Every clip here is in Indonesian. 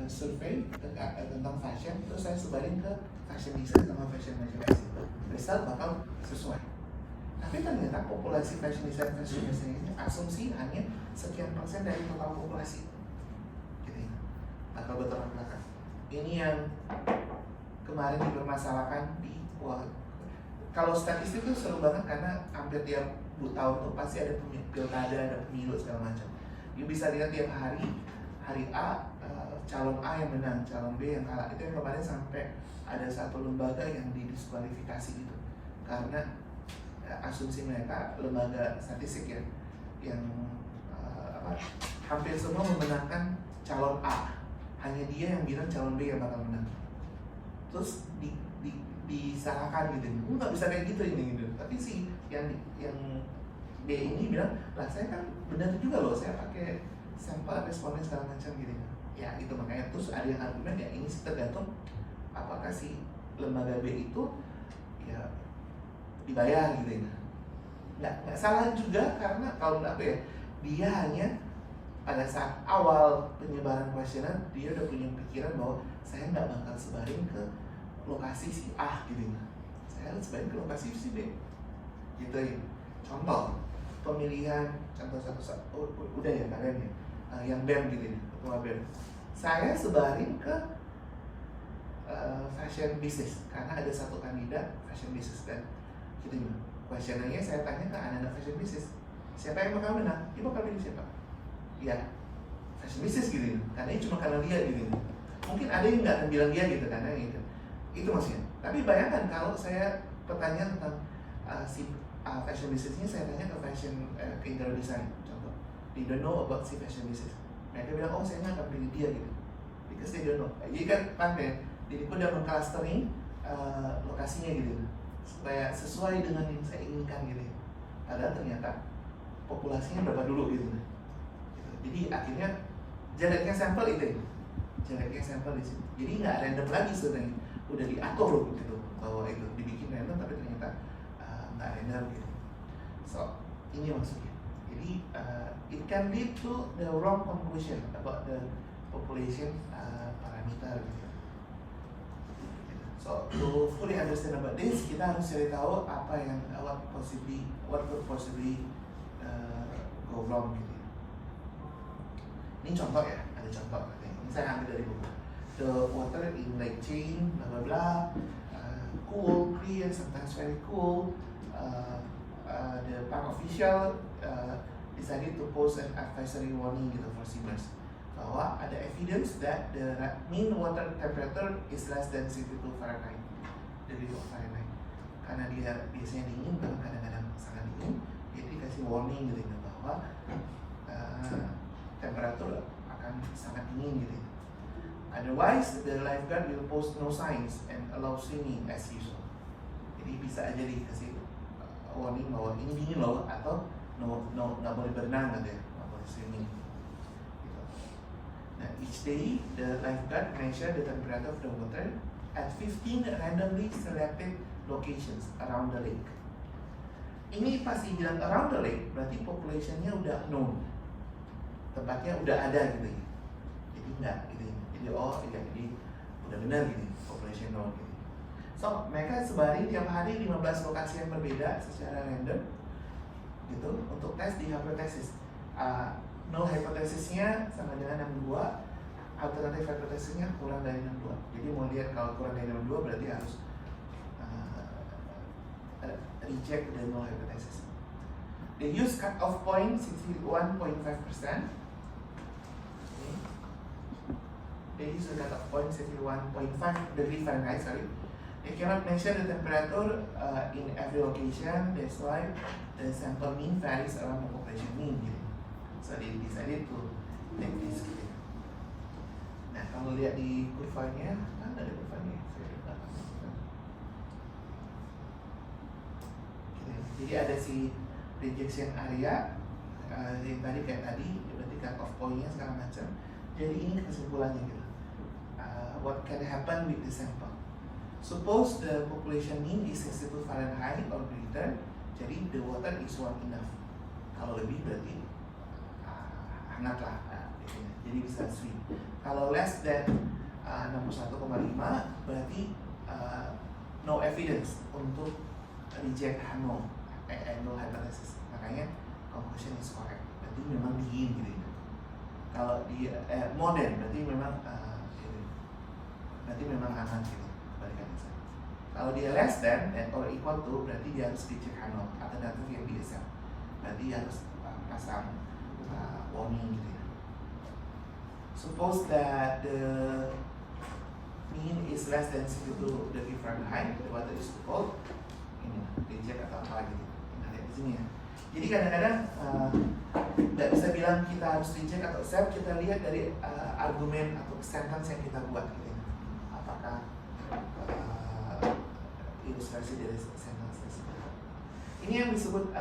survei tentang fashion, terus saya sebarin ke fashion design sama fashion merchandising. Result bakal sesuai. Tapi ternyata populasi fashion design ini asumsi hanya sekian persen dari total populasi. Gitu ya. Bakal bertolak belakang. Ini yang kemarin dipermasalahkan di kalau statistik itu seru banget karena hampir tiap tahun tuh pasti ada pilkada, ada pemilu segala macam. You bisa lihat tiap hari A calon A yang menang, calon B yang kalah. Itu yang kemarin sampai ada satu lembaga yang didiskualifikasi gitu karena asumsi mereka lembaga statistik ya yang hampir semua memenangkan calon A, hanya dia yang bilang calon B yang bakal menang. Terus disalahkan gitu, nggak bisa kayak gitu ini gitu. Tapi si yang B ini bilang, lah saya kan benar juga loh, saya pakai sampel responden segala macam gitu. Ya itu makanya terus ada yang argumen ya ini tergantung apakah si lembaga B itu ya dibayar gitu ya. Nggak salah juga karena kalau menurut aku ya dia hanya pada saat awal penyebaran kuesioner dia udah punya pikiran bahwa saya nggak bakal sebarin ke lokasi si A gitu ya. Saya harus sebarin ke lokasi si B gitu ya. Contoh pemilihan contoh satu udah ya kalian ya yang BEM gitu ya, ketua BEM. Saya sebarin ke fashion business karena ada satu kandidat fashion business dan gitu ya. Kuesionernya saya tanya ke anak-anak fashion business, siapa yang bakal menang? Dia bakal pilih siapa? Ya fashion business gitu ya. Karena ini cuma karena dia gitu. Mungkin ada yang nggak akan bilang dia gitu karena gitu. Itu maksudnya. Tapi bayangkan kalau saya pertanyaan tentang si fashion businessnya, saya tanya ke fashion ke interior design contoh, they don't know about si fashion business. Mereka bilang, oh saya nggak akan pilih dia gitu, because they don't know. Jadi kan pandai, jadi aku udah mengclustering lokasinya gitu, supaya sesuai dengan yang saya inginkan gitu. Padahal ternyata populasinya berapa dulu gitu. Jadi akhirnya jaraknya sampel itu, jaraknya sampel di sini. Jadi nggak random lagi sebenarnya, udah diatur gitu bahwa itu dibikin random tapi ternyata nggak random gitu. So ini maksudnya. Jadi it can lead to the wrong conclusion about the population parameter gitu. So to fully understand about this, kita harus cari tahu apa yang what could possibly go wrong gitu. Ini contoh ya, ada contoh. Ini saya ambil dari buku. The water in Lake Ching, bla bla bla, cool, clear, sometimes very cool. The park official decided to post an advisory warning gitu for swimmers bahwa ada evidence that the mean water temperature is less than 62 Fahrenheit, degree of Fahrenheit. Karena dia biasanya dingin, bahkan kadang-kadang sangat dingin, jadi dikasih warning gitu bahwa temperatur akan sangat dingin gitu. Otherwise, the lifeguard will post no signs and allow swimming as usual. Jadi bisa aja dikasih warning bahwa ini dingin loh, atau nggak boleh berenang gitu ya, nggak boleh swimming. Gitu. Nah, each day the lifeguard measure the temperature of the water at 15 randomly selected locations around the lake. Ini pasti bilang around the lake, berarti populationnya udah known, tempatnya udah ada gitu ya. Jadi enggak gitu ya. Jadi oh iya, jadi udah benar gitu, population known gitu. So mereka sebarin tiap hari 15 lokasi yang berbeda secara random gitu untuk tes di hipotesis. Null hipotesisnya sama dengan 62, alternatif hipotesisnya kurang dari 62. Jadi mau lihat kalau kurang dari 62 berarti harus reject the null hypothesis. They use cut-off point 61.5%. They use the cut-off point 61.5 degree Fahrenheit. They cannot measure the temperature in every location. That's why the sample mean varies around the population mean. So they decided to take this. Nah, kalau lihat di kurvanya, ada kurvanya. Jadi ada si rejection area yang tadi kayak tadi, berarti cut off point-nya segala macam. Jadi ini kesimpulannya gitu. What can happen with the sample? Suppose the population mean is 62 Fahrenheit or greater, jadi the water is warm enough. Kalau lebih berarti hangat lah. jadi bisa swing. Kalau less than 61,5 berarti no evidence untuk reject null hypothesis. Makanya conclusion is correct. Berarti memang dingin gitu ya. Kalau di modern berarti memang gitu. Berarti memang hangat gitu. Balikan itu. Kalau dia less than or equal to berarti dia harus dicek null alternatif yang biasa. Berarti harus pasang warning gitu ya. Suppose that the mean is less than 62 degree Fahrenheit, the water is too cold. Ini reject atau apa gitu. Kita lihat di sini ya. Jadi kadang-kadang nggak bisa bilang kita harus reject atau accept. Kita lihat dari argumen atau sentence yang kita buat gitu. Apakah ilustrasi dari sentence tersebut. Ini yang disebut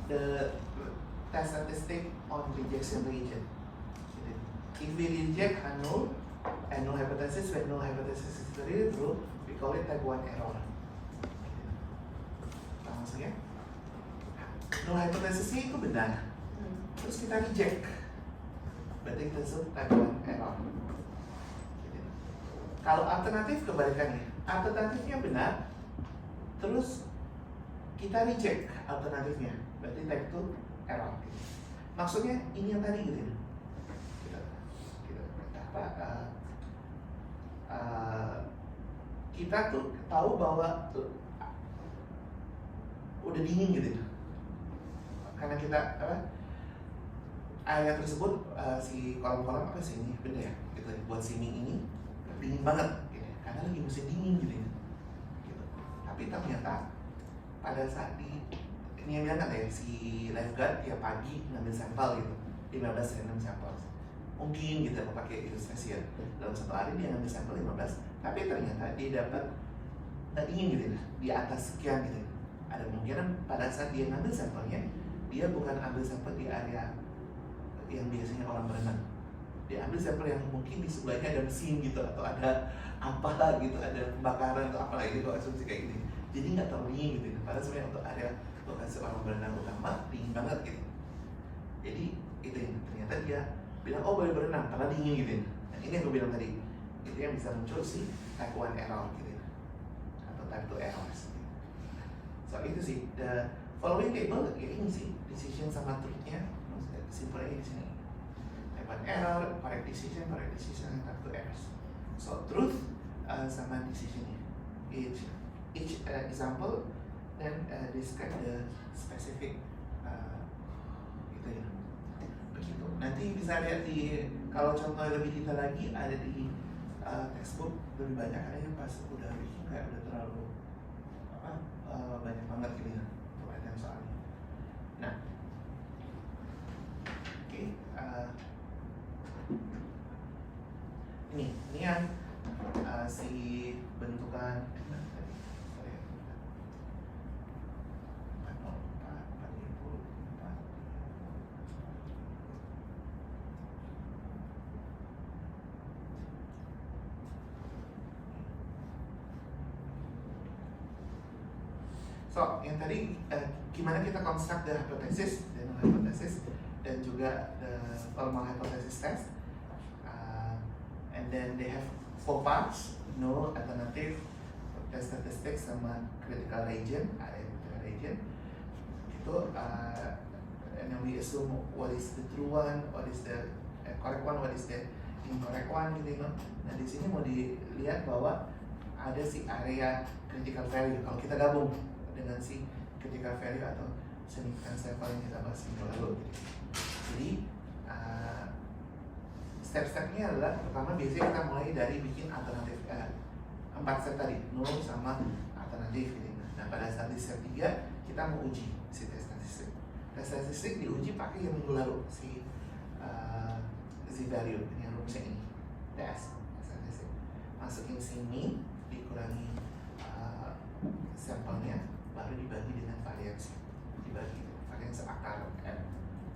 the test statistic on rejection region. If we reject a null and null hypothesis, when null hypothesis is really true, we call it type 1 error. Paham maksudnya? Null hypothesisnya itu benar, terus kita reject, berarti kita sebut type 1 error. Kalau alternatif kebalikannya, alternatifnya benar, terus kita reject alternatifnya, berarti type 2 error. Maksudnya ini yang tadi gitu. Kita tuh tahu bahwa udah dingin gitu, karena kita area tersebut si kolom-kolom apa sih ini beda ya gitu, buat si mie ini dingin banget gitu, karena lagi musim dingin gitu. Tapi ternyata pada saat ini yang bilang kan ya si lifeguard tiap pagi ngambil sampel gitu, 15 random sampel. Mungkin gitu aku pakai ilustrasi ya, dalam satu hari dia ngambil sampel 15, tapi ternyata dia dapat nggak dingin gitu di atas sekian gitu. Ada kemungkinan pada saat dia ngambil sampelnya, dia bukan ambil sampel di area yang biasanya orang berenang. Dia ambil sampel yang mungkin di sebelahnya ada mesin gitu, atau ada apa gitu, ada pembakaran atau apa lagi, itu asumsi kayak gitu. Jadi nggak terlalu dingin gitu. Padahal sebenarnya untuk area lokasi orang berenang utama dingin banget gitu. Jadi itu yang ternyata dia bilang oh boleh berenang karena dingin gitu. Nah, ini yang gue bilang tadi, itu yang bisa muncul si type 1 error gitu atau type 2 errors. So itu sih the following table ya ini sih decision sama truth-nya, maksudnya simpelnya di sini. Type 1 error, correct decision, and type 2 errors. So truth sama decision-nya. Each example then describe the specific itu ya. Begitu. Nanti bisa lihat di, kalau contoh lebih detail lagi ada di textbook lebih banyak, karena yang pas udah bikin kayak udah terlalu banyak banget gitu ya perhatian soalnya. Nah, oke, ini yang si bentukan So, yang tadi gimana kita construct the hypothesis, the null hypothesis, dan juga the formal hypothesis test. And then they have 4 parts: null, alternative, test statistics, sama critical region, critical region. Itu and then we assume what is the true one, what is the correct one, what is the incorrect one gitu, no? Nah di sini mau dilihat bahwa ada si area critical value kalau kita gabung dengan si critical value atau significance level yang kita bahas minggu lalu. Jadi step-stepnya adalah pertama biasanya kita mulai dari bikin alternatif 4 step tadi, null sama alternatif gitu. Nah pada saat di step 3 kita mau uji si tes statistik. Tes statistik diuji pakai yang minggu lalu si z-value yang rumusnya ini, tes statistik. Masukin si mean dikurangi sampelnya, baru dibagi dengan variansi, dibagi variansi akar n,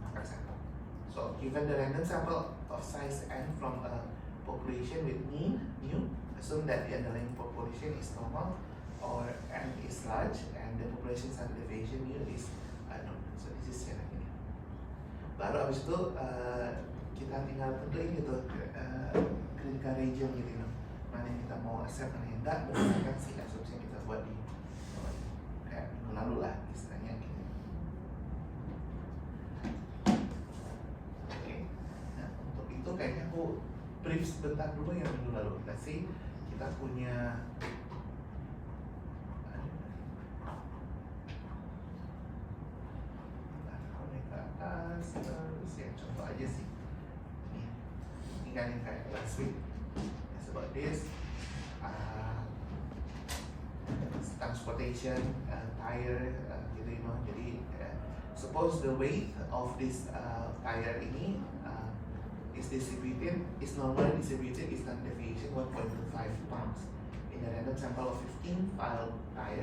akar sampel. So given the random sample of size n from a population with mean mu, assume that the underlying population is normal or n is large and the population standard deviation mu is unknown. So this is yang ini. Baru abis itu kita tinggal tentuin gitu critical region gitu loh, mana yang kita mau accept, mana yang enggak berdasarkan si asumsi yang kita buat di kayak minggu lalu lah istilahnya gitu. Oke, nah untuk itu kayaknya aku brief sebentar dulu yang minggu lalu. Kita punya ke atas terus ya, contoh aja sih ini kan yang kayak last week about this transportation tire gitu you know. Jadi suppose the weight of this tire ini is normally distributed is standard deviation 1.25 pounds in a random sample of 15 file tires.